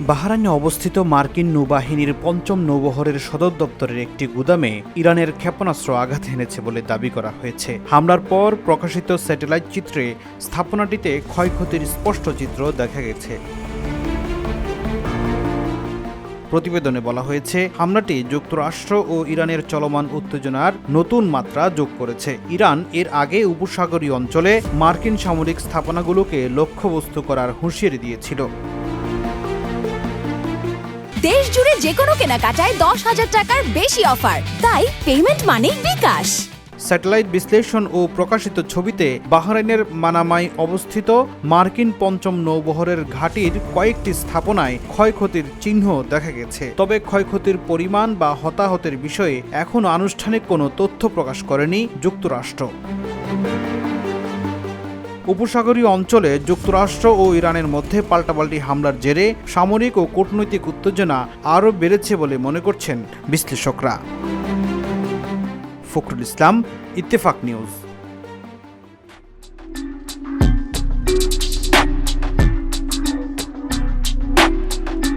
বাহরাইনে অবস্থিত মার্কিন নৌবাহিনীর ৫ম নৌবহরের সদর দপ্তরের একটি গুদামে ইরানের ক্ষেপণাস্ত্র আঘাত হেনেছে বলে দাবি করা হয়েছে। হামলার পর প্রকাশিত স্যাটেলাইট চিত্রে স্থাপনাটিতে ক্ষয়ক্ষতির স্পষ্ট চিত্র দেখা গেছে। প্রতিবেদনে বলা হয়েছে, হামলাটি যুক্তরাষ্ট্র ও ইরানের চলমান উত্তেজনার নতুন মাত্রা যোগ করেছে। ইরান এর আগে উপসাগরীয় অঞ্চলে মার্কিন সামরিক স্থাপনাগুলোকে লক্ষ্যবস্তু করার হুঁশিয়ারি দিয়েছিল। দেশ জুড়ে যে কোনো কেনাকাটায় ১০,০০০ টাকার বেশি অফার, তাই পেমেন্ট মানেই বিকাশ। স্যাটেলাইট বিশ্লেষণ ও প্রকাশিত ছবিতে বাহরাইনের মানামায় অবস্থিত মার্কিন ৫ম নৌবহরের ঘাঁটির কয়েকটি স্থাপনায় ক্ষয়ক্ষতির চিহ্ন দেখা গেছে। তবে ক্ষয়ক্ষতির পরিমাণ বা হতাহতের বিষয়ে এখনও আনুষ্ঠানিক কোনো তথ্য প্রকাশ করেনি যুক্তরাষ্ট্র। উপসাগরীয় অঞ্চলে যুক্তরাষ্ট্র ও ইরানের মধ্যে পাল্টাপাল্টি হামলার জেরে সামরিক ও কূটনৈতিক উত্তেজনা আরও বেড়েছে বলে মনে করছেন বিশ্লেষকরা। ফখরুল ইসলাম, ইত্তেফাক নিউজ।